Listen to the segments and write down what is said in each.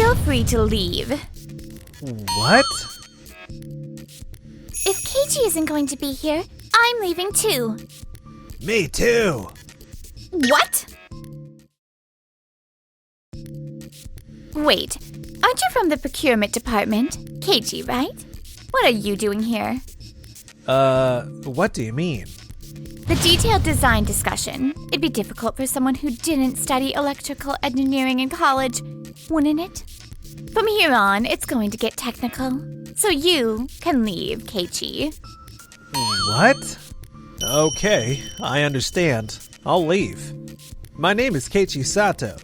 Feel free to leave. What? If Keiichi isn't going to be here, I'm leaving too. Me too. What? Wait, aren't you from the procurement department? Keiichi, right? What are you doing here? What do you mean? The detailed design discussion. It'd be difficult for someone who didn't study electrical engineering in college, wouldn't it? From here on, it's going to get technical. So you can leave, Keiichi. What? Okay, I understand. I'll leave. My name is Keiichi Sato.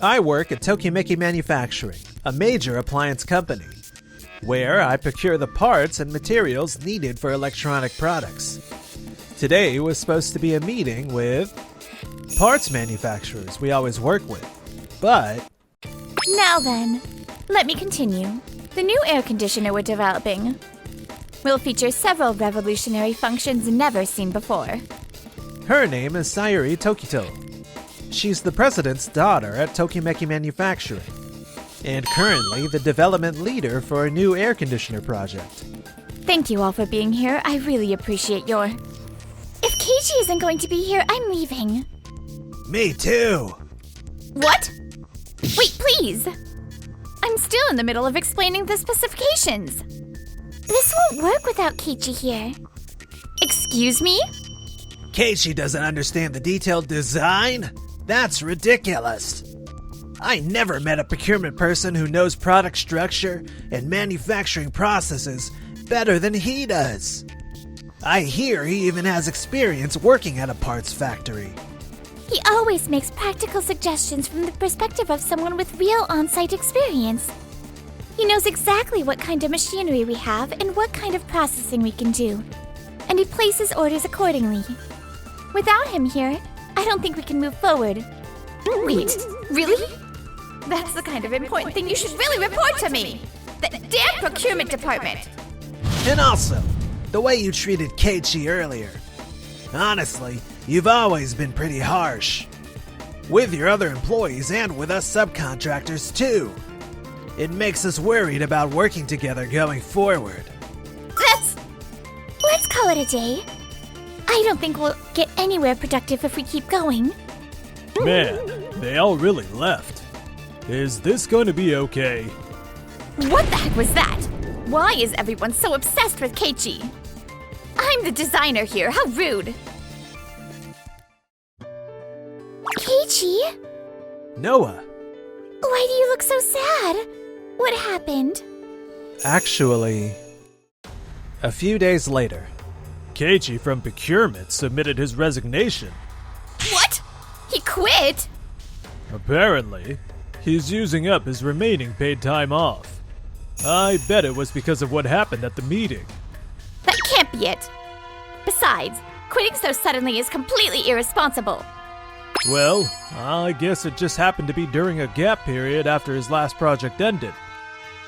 I work at Tokimeki Manufacturing, a major appliance company, where I procure the parts and materials needed for electronic products. Today was supposed to be a meeting with parts manufacturers we always work with, but... Now then, let me continue. The new air conditioner we're developing will feature several revolutionary functions never seen before. Her name is Sayuri Tokito. She's the president's daughter at Tokimeki Manufacturing, and currently the development leader for a new air conditioner project. Thank you all for being here. I really appreciate your... If Keiichi isn't going to be here, I'm leaving. Me too. What? Wait, please! I'm still in the middle of explaining the specifications. This won't work without Keiichi here. Excuse me? Keiichi doesn't understand the detailed design? That's ridiculous. I never met a procurement person who knows product structure and manufacturing processes better than he does. I hear he even has experience working at a parts factory. He always makes practical suggestions from the perspective of someone with real on-site experience. He knows exactly what kind of machinery we have and what kind of processing we can do, and he places orders accordingly. Without him here, I don't think we can move forward. Wait, really? That's the kind of important thing you should really report to me! The damn procurement department! And also, the way you treated Keiichi earlier. Honestly, you've always been pretty harsh. With your other employees and with us subcontractors too. It makes us worried about working together going forward. Let's call it a day. I don't think we'll get anywhere productive if we keep going. Man, they all really left. Is this going to be okay? What the heck was that? Why is everyone so obsessed with Keiichi? I'm the designer here, how rude! Keiichi? Noah, Why do you look so sad? What happened? actually, a few days later. Keiichi from procurement submitted his resignation. What? He quit? Apparently, he's using up his remaining paid time off. I bet it was because of what happened at the meeting. That can't be it. Besides, quitting so suddenly is completely irresponsible. Well, I guess it just happened to be during a gap period after his last project ended,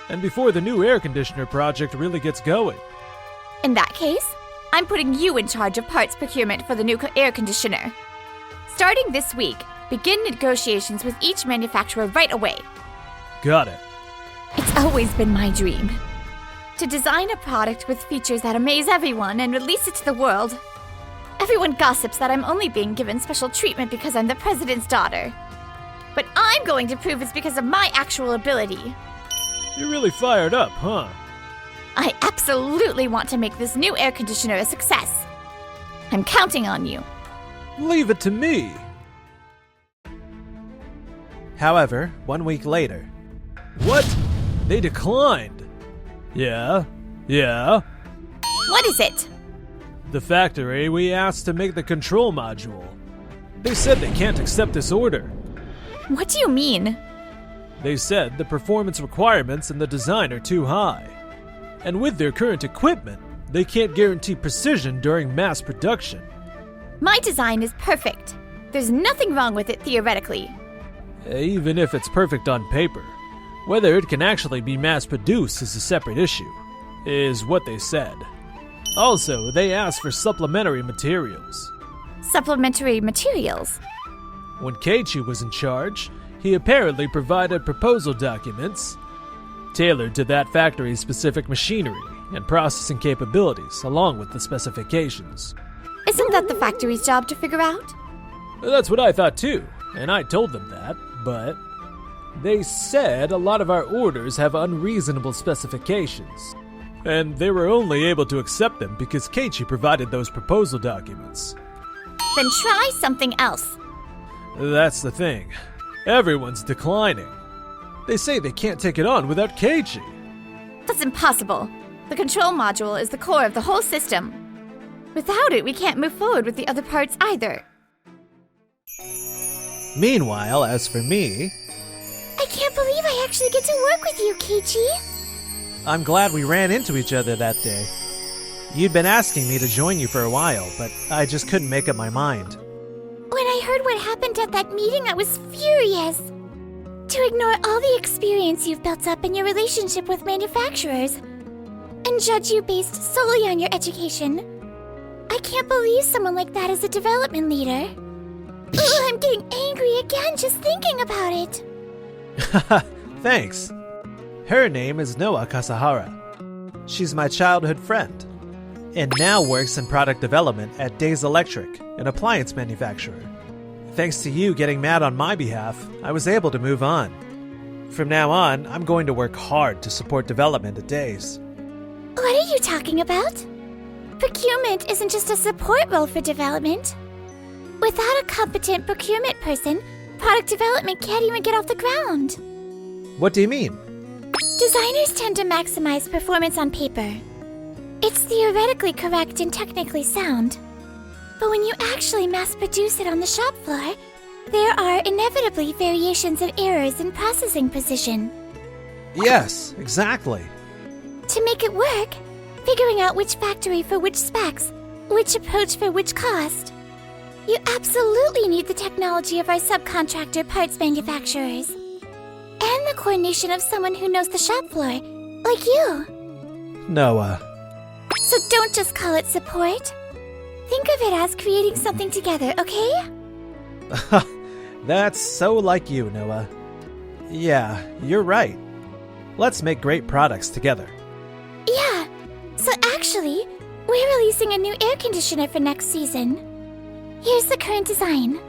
and before the new air conditioner project really gets going. In that case, I'm putting you in charge of parts procurement for the new air conditioner. Starting this week, begin negotiations with each manufacturer right away. Got it. It's always been my dream to design a product with features that amaze everyone and release it to the world. Everyone gossips that I'm only being given special treatment because I'm the president's daughter. But I'm going to prove it's because of my actual ability. You're really fired up, huh? I absolutely want to make this new air conditioner a success. I'm counting on you. Leave it to me. However, 1 week later. What? They declined. Yeah. What is it? The factory we asked to make the control module. They said they can't accept this order. What do you mean? They said the performance requirements in the design are too high. And with their current equipment, they can't guarantee precision during mass production. My design is perfect. There's nothing wrong with it theoretically. Even if it's perfect on paper, whether it can actually be mass-produced is a separate issue, is what they said. Also, they asked for supplementary materials. Supplementary materials? When Keiichi was in charge, He apparently provided proposal documents tailored to that factory's specific machinery and processing capabilities, along with the specifications. Isn't that the factory's job to figure out? That's what I thought too, and I told them that, but they said a lot of our orders have unreasonable specifications, and they were only able to accept them because Keiichi provided those proposal documents. Then try something else. That's the thing. Everyone's declining. They say they can't take it on without Keiichi. That's impossible. The control module is the core of the whole system. Without it, we can't move forward with the other parts either. Meanwhile, as for me, I can't believe I actually get to work with you, Keiichi. I'm glad we ran into each other that day. You'd been asking me to join you for a while, but I just couldn't make up my mind. When I heard what happened at that meeting, I was furious. To ignore all the experience you've built up in your relationship with manufacturers and judge you based solely on your education. I can't believe someone like that is a development leader. Ugh, I'm getting angry again just thinking about it. Thanks. Her name is Noa Kasahara. She's my childhood friend, and now works in product development at Days Electric, an appliance manufacturer. Thanks to you getting mad on my behalf, I was able to move on. From now on, I'm going to work hard to support development at Days. What are you talking about? Procurement isn't just a support role for development. Without a competent procurement person, product development can't even get off the ground. What do you mean? Designers tend to maximize performance on paper. It's theoretically correct and technically sound. But when you actually mass produce it on the shop floor, there are inevitably variations and errors in processing precision. Yes, exactly. To make it work, figuring out which factory for which specs, which approach for which cost. You absolutely need the technology of our subcontractor parts manufacturers. And the coordination of someone who knows the shop floor, like you. Noah. So don't just call it support. Think of it as creating something together, okay? That's so like you, Noah. Yeah, you're right. Let's make great products together. Yeah, so actually, we're releasing a new air conditioner for next season. Here's the current design.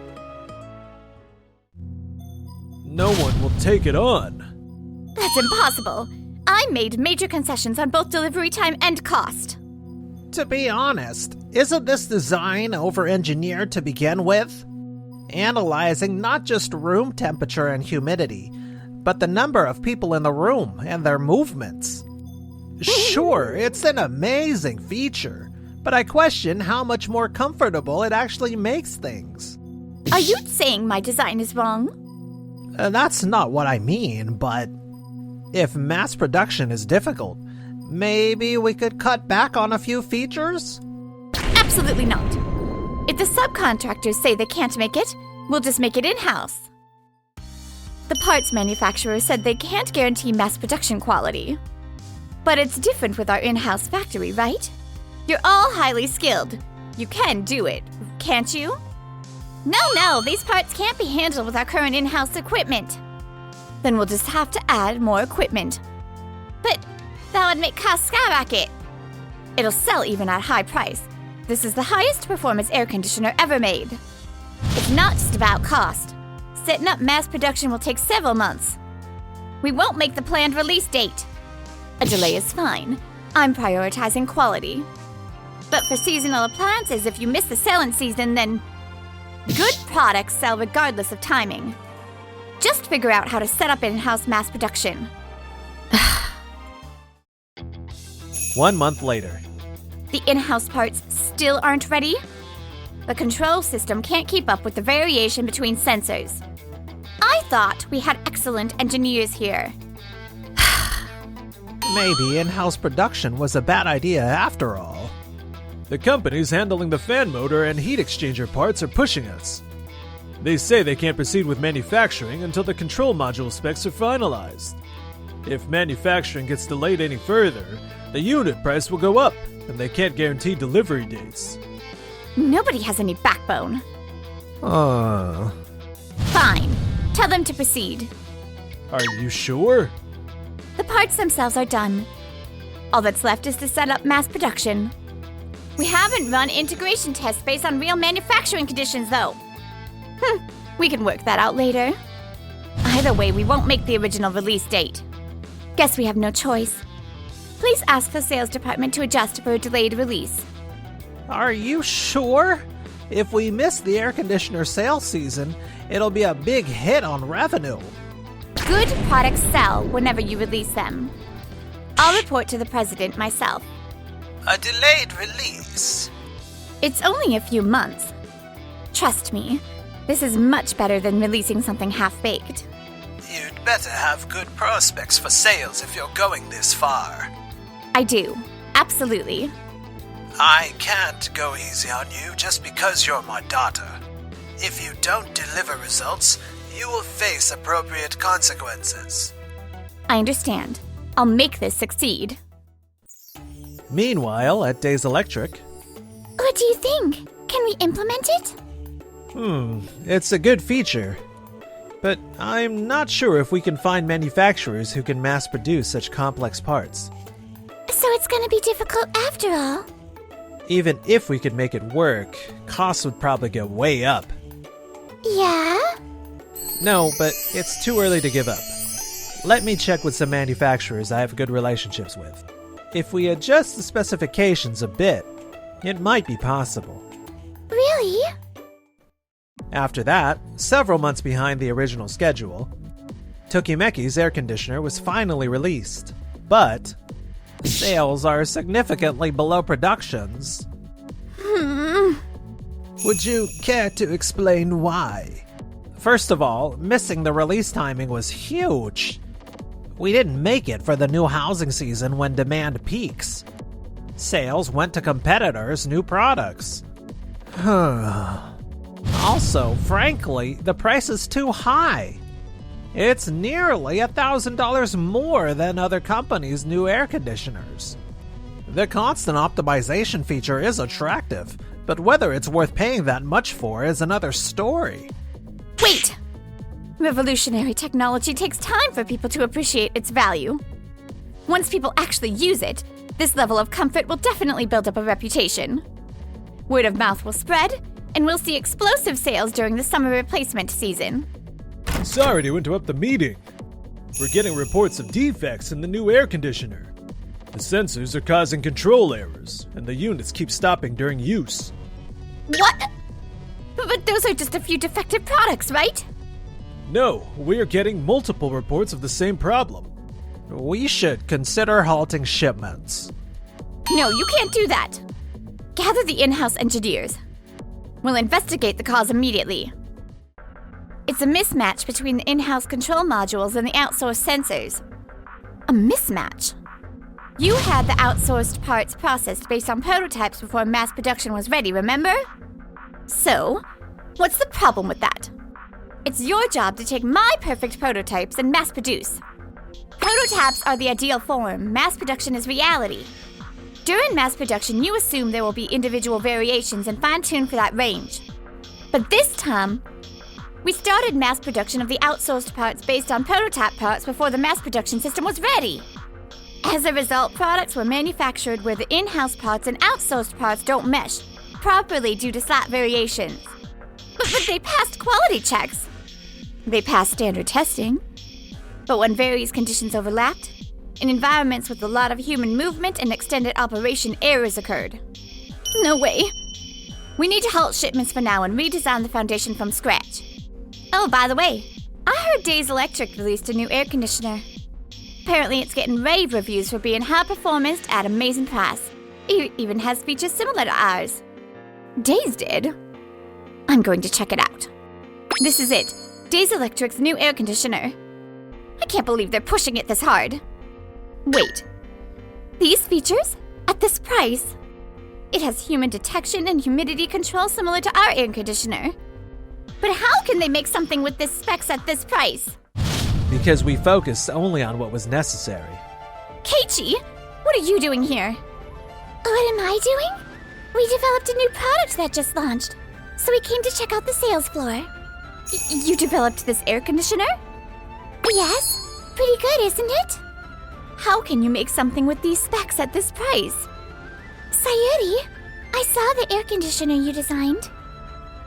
No one will take it on. That's impossible. I made major concessions on both delivery time and cost. To be honest, isn't this design over-engineered to begin with? Analyzing not just room temperature and humidity, but the number of people in the room and their movements. Sure, it's an amazing feature, but I question how much more comfortable it actually makes things. Are you saying my design is wrong? That's not what I mean, but if mass production is difficult, maybe we could cut back on a few features? Absolutely not. If the subcontractors say they can't make it, we'll just make it in-house. The parts manufacturer said they can't guarantee mass production quality. But it's different with our in-house factory, right? You're all highly skilled. You can do it, can't you? No, these parts can't be handled with our current in-house equipment. Then we'll just have to add more equipment. But that would make costs skyrocket. It'll sell even at high price. This is the highest performance air conditioner ever made. It's not just about cost. Setting up mass production will take several months. We won't make the planned release date. A delay is fine. I'm prioritizing quality. But for seasonal appliances, if you miss the selling season, then good products sell regardless of timing. Just figure out how to set up in-house mass production. 1 month later. The in-house parts still aren't ready? The control system can't keep up with the variation between sensors. I thought we had excellent engineers here. Maybe in-house production was a bad idea after all. The companies handling the fan motor and heat exchanger parts are pushing us. They say they can't proceed with manufacturing until the control module specs are finalized. If manufacturing gets delayed any further, the unit price will go up, and they can't guarantee delivery dates. Nobody has any backbone. Uh. Fine. Tell them to proceed. Are you sure? The parts themselves are done. All that's left is to set up mass production. We haven't run integration tests based on real manufacturing conditions, though. We can work that out later. Either way, we won't make the original release date. Guess we have no choice. Please ask the sales department to adjust for a delayed release. Are you sure? If we miss the air conditioner sales season, it'll be a big hit on revenue. Good products sell whenever you release them. I'll report to the president myself. A delayed release? It's only a few months. Trust me, this is much better than releasing something half-baked. You'd better have good prospects for sales if you're going this far. I do. Absolutely. I can't go easy on you just because you're my daughter. If you don't deliver results, you will face appropriate consequences. I understand. I'll make this succeed. Meanwhile, at Days Electric, What do you think? Can we implement it? it's a good feature. But I'm not sure if we can find manufacturers who can mass produce such complex parts. So it's gonna be difficult after all. Even if we could make it work, costs would probably go way up. Yeah? No, but it's too early to give up. Let me check with some manufacturers I have good relationships with. If we adjust the specifications a bit, it might be possible. Really? After that, several months behind the original schedule, Tokimeki's air conditioner was finally released, but sales are significantly below productions. Would you care to explain why? First of all, missing the release timing was huge. We didn't make it for the new housing season when demand peaks. Sales went to competitors' new products. Also, frankly, the price is too high. It's nearly $1,000 more than other companies' new air conditioners. The constant optimization feature is attractive, but whether it's worth paying that much for is another story. Wait! Revolutionary technology takes time for people to appreciate its value. Once people actually use it, this level of comfort will definitely build up a reputation. Word of mouth will spread, and we'll see explosive sales during the summer replacement season. Sorry to interrupt the meeting. We're getting reports of defects in the new air conditioner. The sensors are causing control errors, and the units keep stopping during use. What? But those are just a few defective products, right? No, we're getting multiple reports of the same problem. We should consider halting shipments. No, you can't do that. Gather the in-house engineers. We'll investigate the cause immediately. It's a mismatch between the in-house control modules and the outsourced sensors. A mismatch? You had the outsourced parts processed based on prototypes before mass production was ready, remember? So, what's the problem with that? It's your job to take my perfect prototypes and mass produce. Prototypes are the ideal form. Mass production is reality. During mass production, you assume there will be individual variations and fine-tune for that range. But this time, we started mass production of the outsourced parts based on prototype parts before the mass production system was ready. As a result, products were manufactured where the in-house parts and outsourced parts don't mesh properly due to slight variations. But they passed quality checks. They passed standard testing. But when various conditions overlapped, in environments with a lot of human movement and extended operation, errors occurred. No way. We need to halt shipments for now and redesign the foundation from scratch. Oh, by the way, I heard Days Electric released a new air conditioner. Apparently it's getting rave reviews for being high performance at amazing price. It even has features similar to ours. Days did? I'm going to check it out. This is it. Days Electric's new air conditioner. I can't believe they're pushing it this hard. Wait. These features? At this price? It has human detection and humidity control similar to our air conditioner. But how can they make something with this specs at this price? Because we focused only on what was necessary. Keiichi, what are you doing here? What am I doing? We developed a new product that just launched, so we came to check out the sales floor. You developed this air conditioner? Yes. Pretty good, isn't it? How can you make something with these specs at this price? Sayuri, I saw the air conditioner you designed.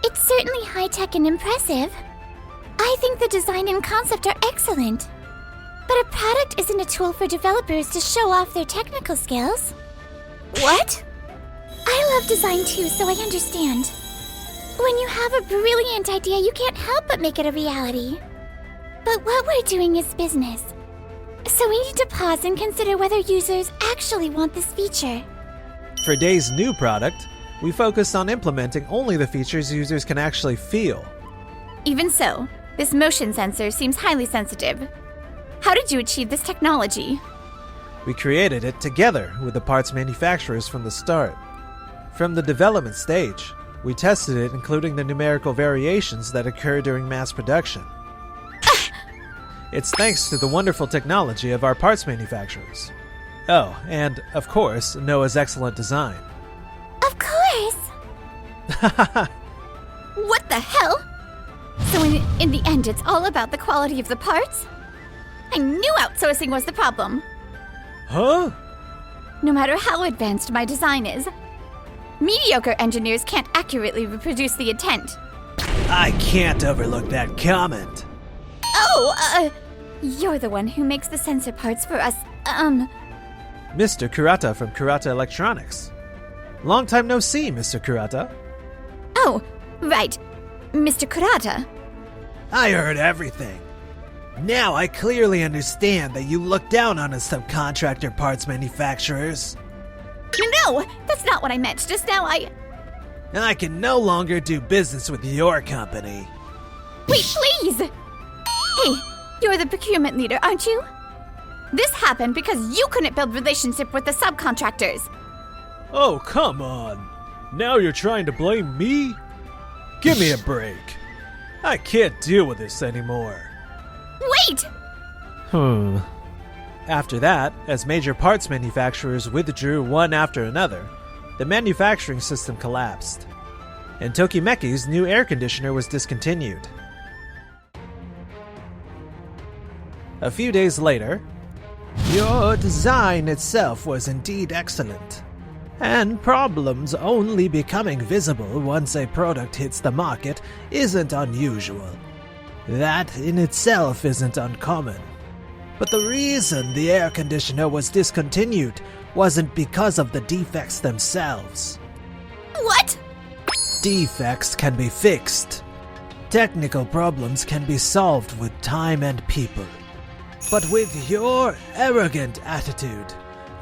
It's certainly high-tech and impressive. I think the design and concept are excellent. But a product isn't a tool for developers to show off their technical skills. What? I love design too, so I understand. When you have a brilliant idea, you can't help but make it a reality. But what we're doing is business. So we need to pause and consider whether users actually want this feature. For Day's new product, we focused on implementing only the features users can actually feel. Even so, this motion sensor seems highly sensitive. How did you achieve this technology? We created it together with the parts manufacturers from the start. From the development stage, we tested it including the numerical variations that occur during mass production. It's thanks to the wonderful technology of our parts manufacturers. Oh, and, of course, Noah's excellent design. Of course! What the hell? So in the end, it's all about the quality of the parts? I knew outsourcing was the problem. Huh? No matter how advanced my design is, mediocre engineers can't accurately reproduce the intent. I can't overlook that comment. Oh, you're the one who makes the sensor parts for us, Mr. Kurata from Kurata Electronics. Long time no see, Mr. Kurata. Oh, right. Mr. Kurata. I heard everything. Now I clearly understand that you look down on us subcontractor parts manufacturers. No, that's not what I meant. Just now I can no longer do business with your company. Wait, please! Hey, you're the procurement leader, aren't you? This happened because you couldn't build relationship with the subcontractors. Oh, come on. Now you're trying to blame me? Give me a break. I can't deal with this anymore. Wait! After that, as major parts manufacturers withdrew one after another, the manufacturing system collapsed, and Tokimeki's new air conditioner was discontinued. A few days later, Your design itself was indeed excellent, and problems only becoming visible once a product hits the market isn't unusual. That in itself isn't uncommon. But the reason the air conditioner was discontinued wasn't because of the defects themselves. What? Defects can be fixed. Technical problems can be solved with time and people. But with your arrogant attitude,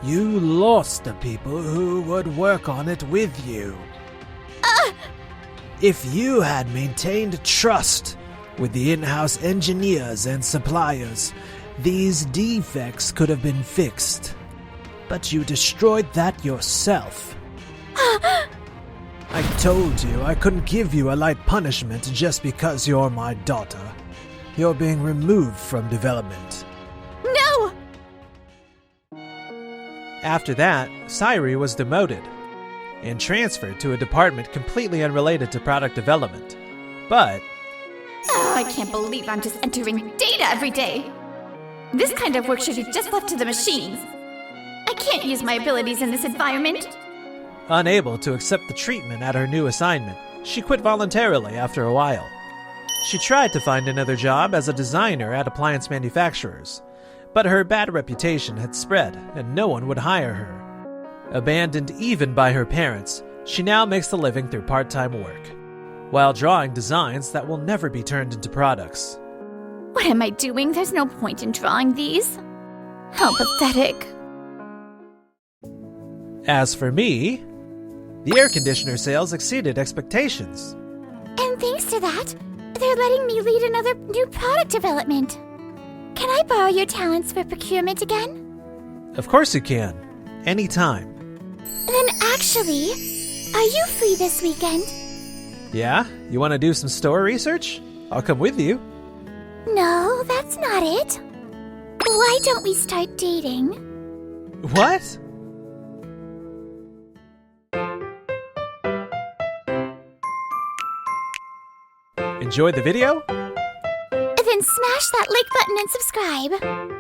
you lost the people who would work on it with you. If you had maintained trust with the in-house engineers and suppliers, these defects could have been fixed. But you destroyed that yourself. I told you I couldn't give you a light punishment just because you're my daughter. You're being removed from development. No! after that, Sayuri was demoted and transferred to a department completely unrelated to product development. But Oh, I can't believe I'm just entering data every day. This kind of work should be just left to the machines. I can't use my abilities in this environment. unable to accept the treatment at her new assignment, she quit voluntarily after a while. She tried to find another job as a designer at appliance manufacturers, but her bad reputation had spread and no one would hire her. Abandoned even by her parents, she now makes a living through part-time work, while drawing designs that will never be turned into products. What am I doing? There's no point in drawing these. How pathetic. As for me, the air conditioner sales exceeded expectations. And thanks to that, they're letting me lead another new product development. Can I borrow your talents for procurement again? Of course you can. Anytime. Then actually, are you free this weekend? Yeah? You want to do some store research? I'll come with you. No, that's not it. Why don't we start dating? What? In enjoyed the video? Then smash that like button and subscribe.